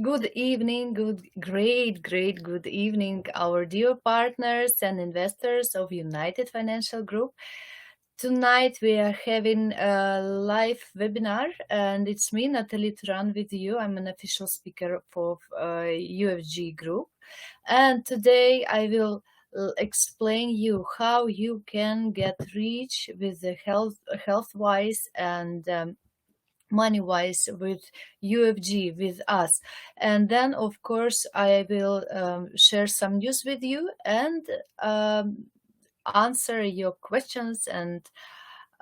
Good evening, good evening, our dear partners and investors of United Financial Group. Tonight we are having a live webinar, and it's me, Natalia Turan, with you. I'm an official speaker for UFG Group, and today I will explain you how you can get rich with the health-wise and money-wise with UFG with us. And then of course I will share some news with you and answer your questions, and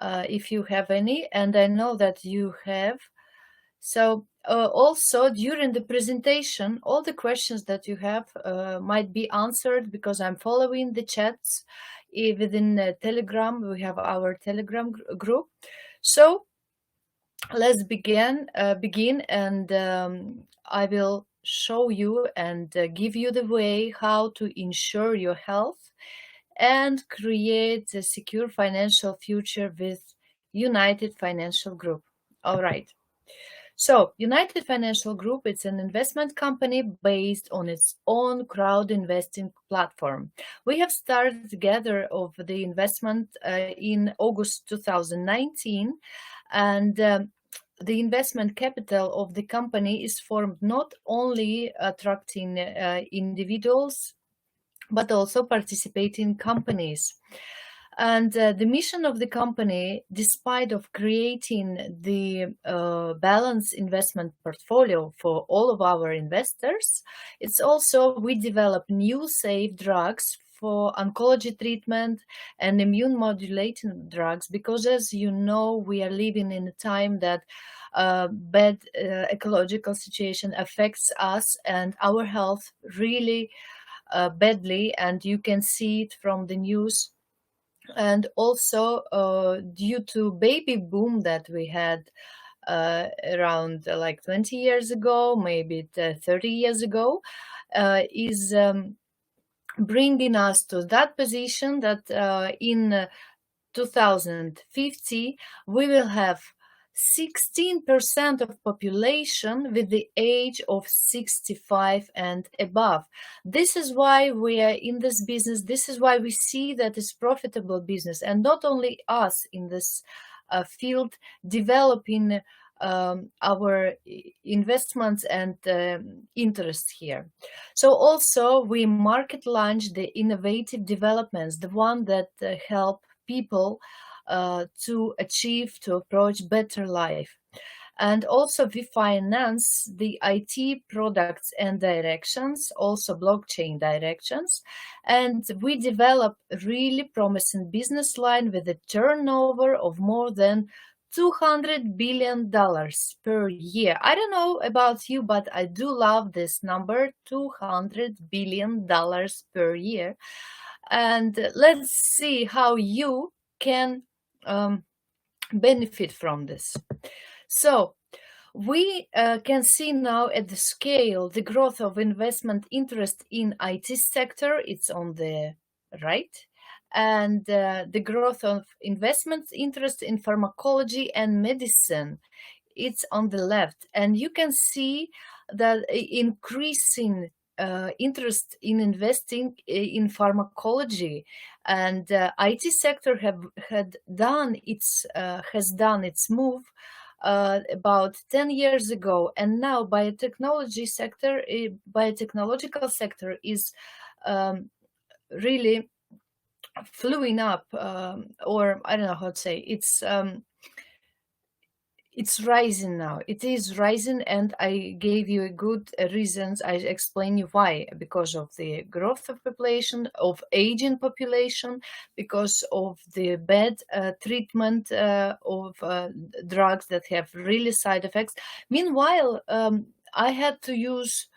if you have any, and I know that you have. So also during the presentation, all the questions that you have might be answered because I'm following the chats within Telegram. We have our Telegram group. So let's begin, and I will show you and give you the way how to ensure your health and create a secure financial future with United Financial Group. All right. So United Financial Group, it's an investment company based on its own crowd investing platform. We have started together of the investment in August 2019, and the investment capital of the company is formed not only attracting individuals, but also participating companies. And the mission of the company, despite of creating the balanced investment portfolio for all of our investors, it's also we develop new safe drugs for oncology treatment and immune modulating drugs, because as you know, we are living in a time that bad ecological situation affects us and our health really badly, and you can see it from the news. And also due to baby boom that we had around like 20 years ago, maybe 30 years ago, is bringing us to that position that in 2050 we will have 16% of population with the age of 65 and above. This is why we are in this business. This is why we see that it's profitable business, and not only us in this field developing our investments and interest here. So also we market launch the innovative developments, the one that help people to achieve, to approach better life. And also we finance the IT products and directions, also blockchain directions. And we develop really promising business line with a turnover of more than $200 billion per year. I don't know about you, but I do love this number, $200 billion per year. And let's see how you can benefit from this. So we can see now at the scale the growth of investment interest in IT sector. It's on the right, and the growth of investment interest in pharmacology and medicine, it's on the left. And you can see that increasing interest in investing in pharmacology, and IT sector has done its move about 10 years ago, and now biotechnological sector is really flowing up, or I don't know how to say, it's rising now. It is rising, and I gave you good reasons. I explain you why. Because of the growth of population, of aging population, because of the bad treatment of drugs that have really side effects. Meanwhile, I had to use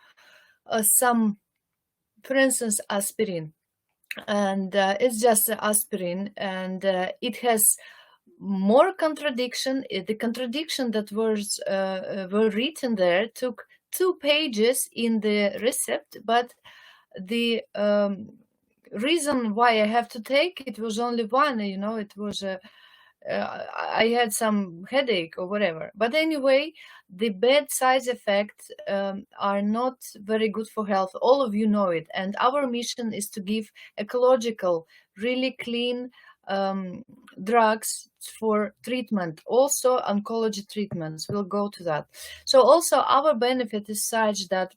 some, for instance, aspirin, and it's just aspirin, and it has more contradiction. The contradiction that was were written there took 2 pages in the recipe, but the reason why I have to take it was only one. You know, it was I had some headache or whatever. But anyway, the bad side effects are not very good for health. All of you know it. And our mission is to give ecological, really clean drugs for treatment. Also, oncology treatments. We'll go to that. So also our benefit is such that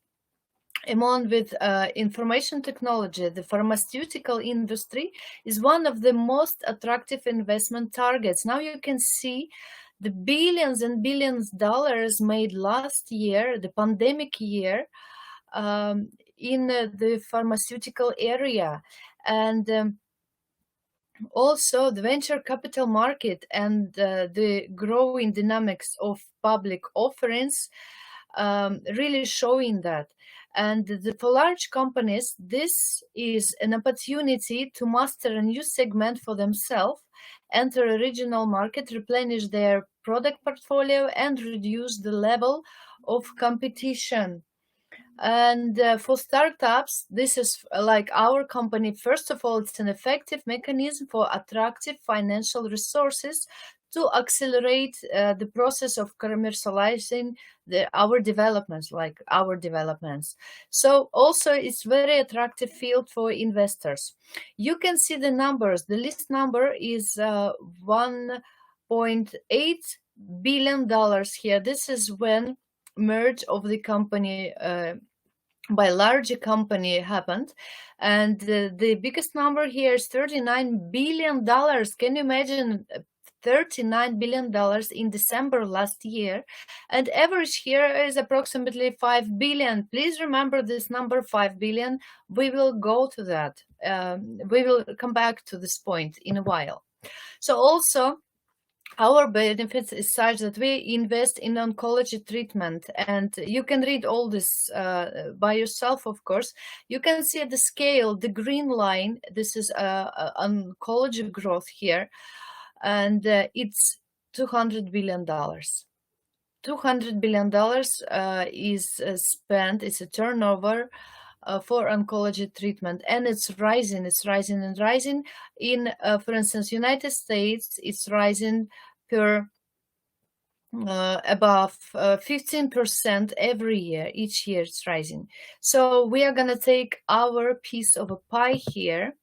among with information technology, the pharmaceutical industry is one of the most attractive investment targets. Now you can see the billions and billions dollars made last year, the pandemic year, in the pharmaceutical area. And also the venture capital market and the growing dynamics of public offerings really showing that. And for large companies, this is an opportunity to master a new segment for themselves, enter a regional market, replenish their product portfolio, and reduce the level of competition. And for startups, this is like our company. First of all, it's an effective mechanism for attractive financial resources to accelerate the process of commercializing our developments, like our developments. So also it's very attractive field for investors. You can see the numbers. The list number is $1.8 billion here. This is when merge of the company by larger company happened, and the biggest number here is $39 billion. Can you imagine $39 billion in December last year? And average here is approximately 5 billion. Please remember this number, 5 billion. We will go to that. We will come back to this point in a while. So also our benefits is such that we invest in oncology treatment, and you can read all this by yourself, of course. You can see the scale, the green line. This is oncology growth here, and it's $200 billion. $200 billion is spent, it's a turnover for oncology treatment, and it's rising and rising. In, for instance, United States, it's rising per above 15% every year. Each year it's rising. So we are going to take our piece of a pie here.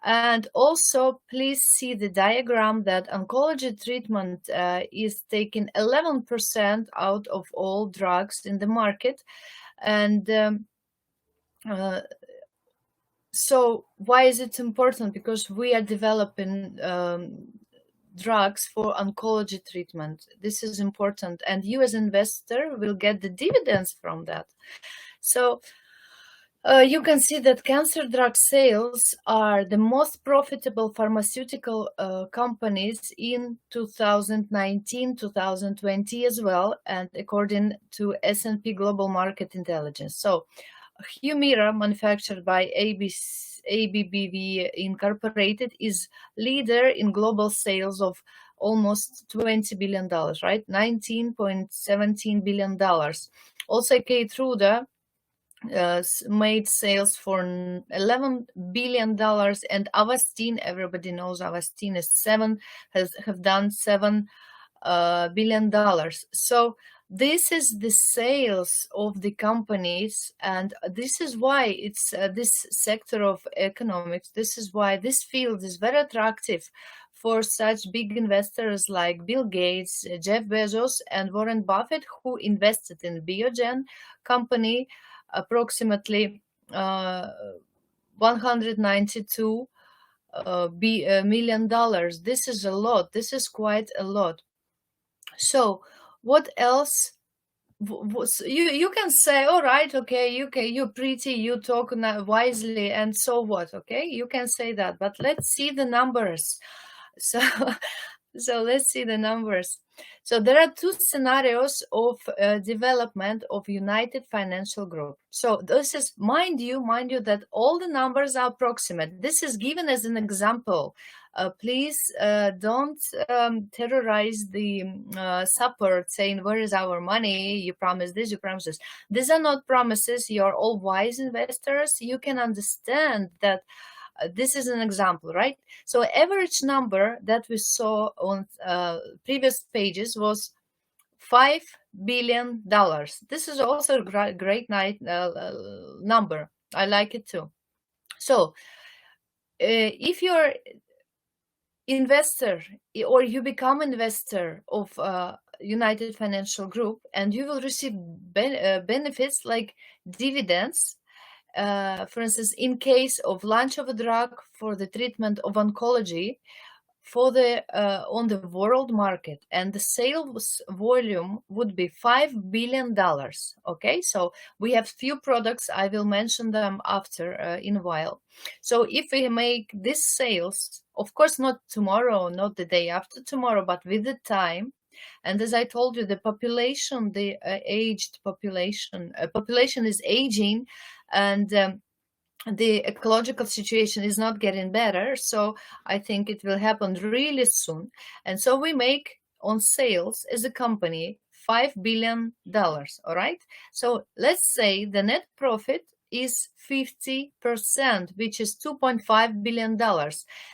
And also, please see the diagram that oncology treatment is taking 11% out of all drugs in the market. And so why is it important? Because we are developing drugs for oncology treatment. This is important, and you as investor will get the dividends from that. So you can see that cancer drug sales are the most profitable pharmaceutical companies in 2019, 2020 as well, and according to S&P Global Market Intelligence. So Humira, manufactured by ABBV Incorporated, is leader in global sales of almost $20 billion, right? $19.17 billion. Also, Keytruda made sales for $11 billion, and Avastin, everybody knows Avastin is have done $7 billion. So this is the sales of the companies, and this is why it's this sector of economics. This is why this field is very attractive for such big investors like Bill Gates, Jeff Bezos, and Warren Buffett, who invested in Biogen company approximately $192 million. This is a lot. This is quite a lot. So what else? You can say, all right, okay, you're pretty, you talk wisely, and so what? Okay, you can say that, but let's see the numbers. So let's see the numbers. So there are two scenarios of development of United Financial Group. So this is, mind you that all the numbers are approximate. This is given as an example. Please don't terrorize the support saying, where is our money? You promise this, you promise this. These are not promises. You're all wise investors. You can understand that This is an example, right? So average number that we saw on previous pages was $5 billion. This is also a great number. I like it too. So if you're investor or you become investor of United Financial Group, and you will receive benefits like dividends, for instance, in case of launch of a drug for the treatment of oncology for the on the world market, and the sales volume would be $5 billion. Okay, so we have few products. I will mention them after in a while. So if we make this sales, of course not tomorrow, not the day after tomorrow, but with the time, and as I told you, the population, the aged population is aging, and the ecological situation is not getting better. So I think it will happen really soon. And so we make on sales as a company $5 billion. All right. So let's say the net profit is 50%, which is $2.5 billion.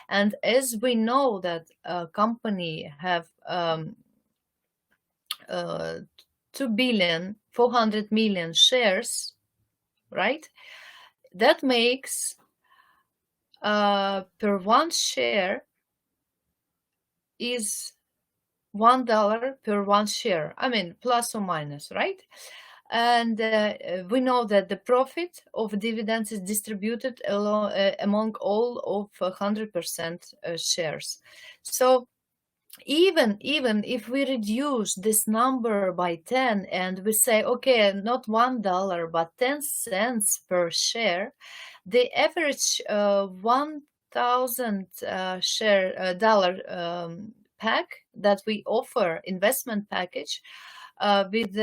And as we know that a company have 2,400,000,000 shares, right? That makes per one share is $1 per one share. I mean, plus or minus, right? And we know that the profit of dividends is distributed among all of 100% shares. So even if we reduce this number by 10 and we say, okay, not $1 but 10 cents per share, the average 1,000 share dollar pack that we offer, investment package with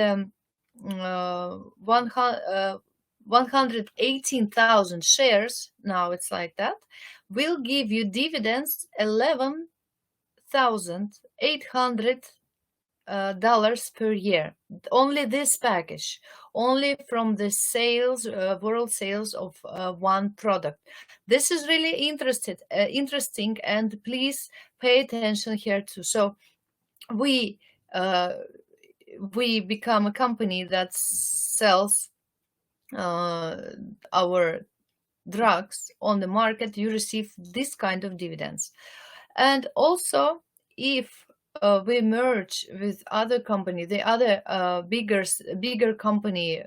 118,000 shares, now it's like that, will give you dividends $11,800 per year. Only this package, only from the sales, world sales of one product. This is really interesting, and please pay attention here too. So we become a company that sells our drugs on the market. You receive this kind of dividends. And also, if we merge with other company, the other bigger company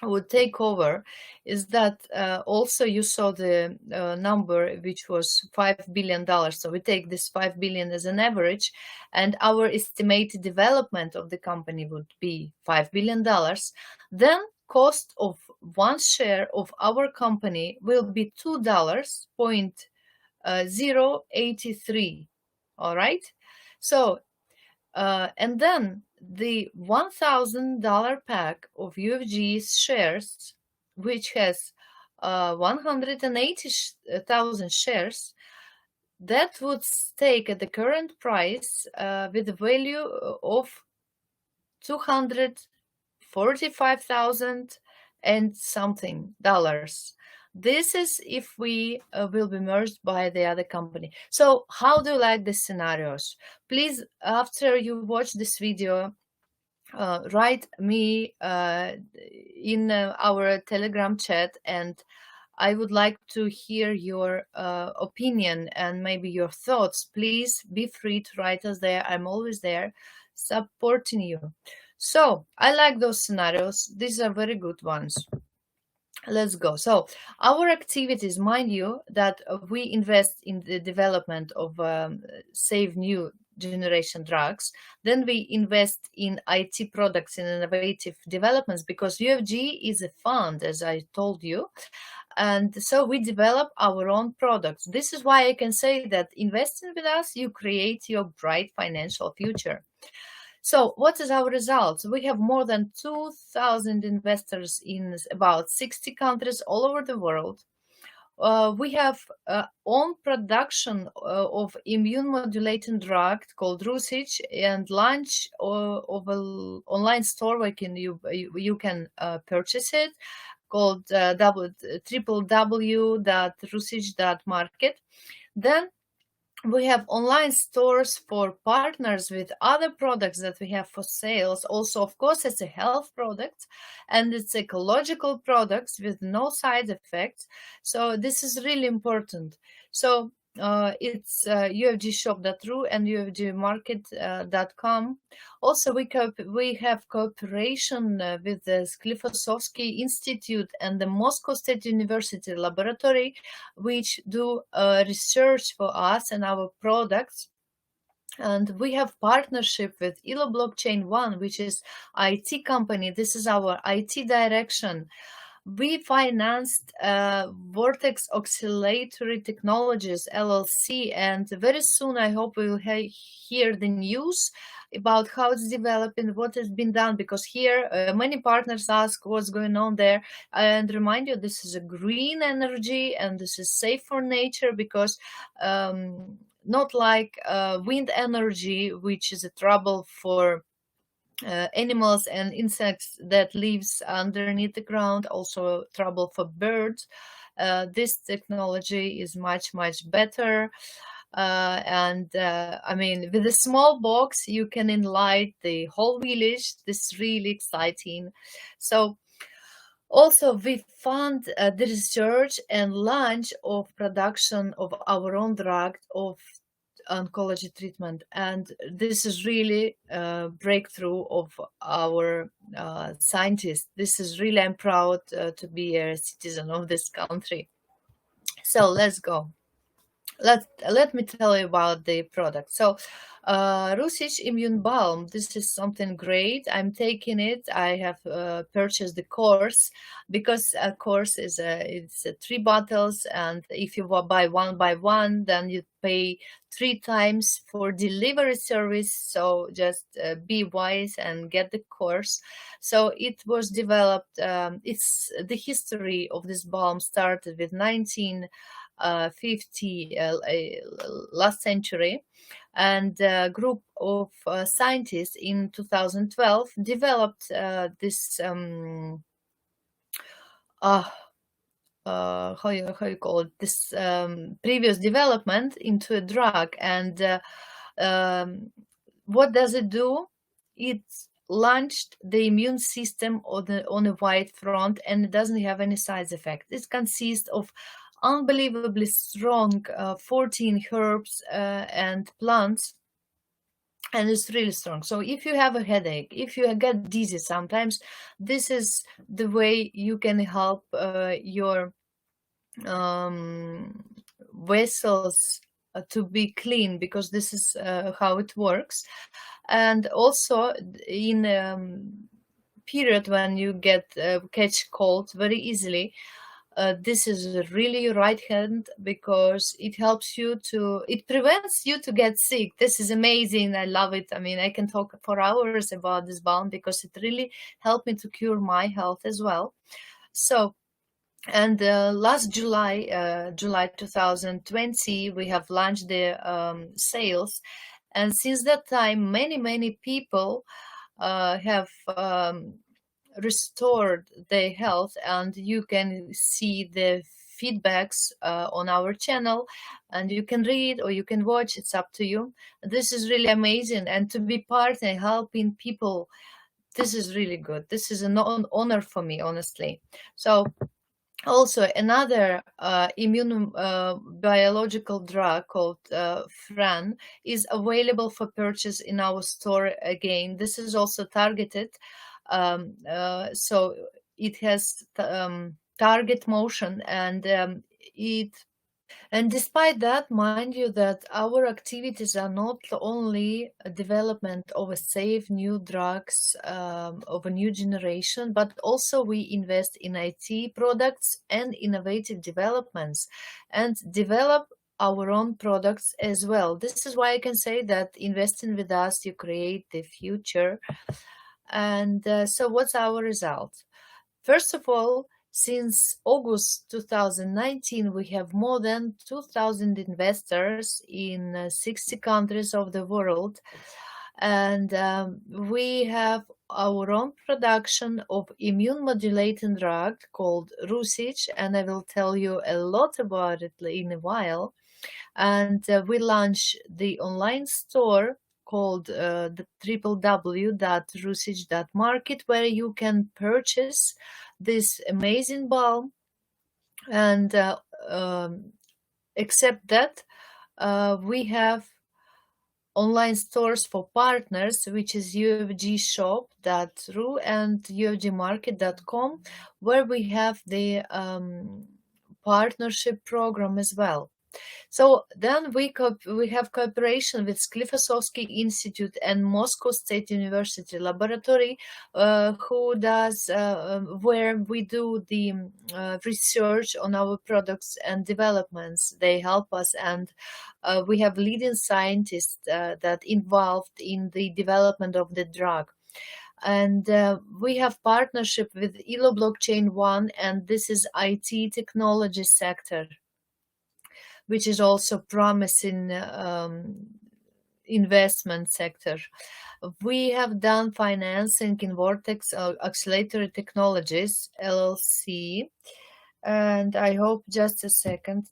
would take over, is that also you saw the number, which was $5 billion. So we take this 5 billion as an average, and our estimated development of the company would be $5 billion. Then cost of one share of our company will be $2.083. All right. So and then the $1,000 pack of UFG's shares, which has 180,000 shares, that would stake at the current price with a value of 245,000 and something dollars. This is if we will be merged by the other company. So how do you like the scenarios? Please, after you watch this video, write me in our Telegram chat, and I would like to hear your opinion and maybe your thoughts. Please be free to write us there. I'm always there supporting you. So I like those scenarios. These are very good ones. Let's go. So our activities, mind you, that we invest in the development of safe new generation drugs. Then we invest in IT products and innovative developments, because UFG is a fund, as I told you. And so we develop our own products. This is why I can say that investing with us, you create your bright financial future. So what is our results? We have more than 2,000 investors in about 60 countries all over the world. We have own production of immune modulating drug called Rusich, and launch of an online store where you can purchase it. called www.rusich.market. Then we have online stores for partners with other products that we have for sales. Also, of course, it's a health product and it's ecological products with no side effects. So this is really important. So it's ufgshop.ru and ufgmarket.com. Also, we have cooperation with the Sklifosovsky Institute and the Moscow State University Laboratory, which do research for us and our products. And we have partnership with Elo Blockchain One, which is IT company. This is our IT direction. We financed Vortex Oscillatory Technologies LLC, and very soon I hope we will hear the news about how it's developing, what has been done, because here many partners ask what's going on there. And remind you, this is a green energy and this is safe for nature, because not like wind energy, which is a trouble for animals and insects that lives underneath the ground, also trouble for birds. This technology is much better, I mean, with a small box you can enlight the whole village. This is really exciting. So also we fund the research and launch of production of our own drug of oncology treatment, and this is really a breakthrough of our scientists. This is really, I'm proud to be a citizen of this country. So let's go. Let me tell you about the product. So Rusich Immune Balm, this is something great. I'm taking it. I have purchased the course, because a course is it's 3 bottles, and if you buy one by one, then you pay 3 times for delivery service. So just be wise and get the course. So it was developed, it's the history of this balm started with 1950, last century, and a group of scientists in 2012 developed this how you call it, this previous development into a drug. And what does it do? It launched the immune system on a wide front, and it doesn't have any side effects. It consists of unbelievably strong 14 herbs and plants, and it's really strong. So if you have a headache, if you get dizzy sometimes, this is the way you can help your vessels to be clean, because this is how it works. And also in period when you get catch cold very easily, this is really your right hand, because it helps you to, it prevents you to get sick. This is amazing. I love it. I mean, I can talk for hours about this balm, because it really helped me to cure my health as well. So, and last July 2020, we have launched the sales, and since that time, many people have restored their health, and you can see the feedbacks on our channel, and you can read or you can watch. It's up to you. This is really amazing, and to be part and helping people, this is really good. This is an honor for me, honestly. So also another immune biological drug called Fran is available for purchase in our store. Again, this is also targeted, so it has target motion, and and despite that, mind you that our activities are not only a development of a safe new drugs of a new generation, but also we invest in IT products and innovative developments, and develop our own products as well. This is why I can say that investing with us, you create the future. And so what's our result? First of all, since August 2019, we have more than 2,000 investors in 60 countries of the world. And we have our own production of immune modulating drug called Rusich, and I will tell you a lot about it in a while. And we launched the online store called the www.rusich.market, where you can purchase this amazing balm. And except that, we have online stores for partners, which is ufgshop.ru and ufgmarket.com, where we have the partnership program as well. So then we have cooperation with Sklifosovsky Institute and Moscow State University Laboratory, where we do the research on our products and developments. They help us, and we have leading scientists that involved in the development of the drug. And we have partnership with Elo Blockchain One, and this is IT technology sector, which is also promising investment sector. We have done financing in Vortex Accelerator Technologies, LLC. And I hope just a second.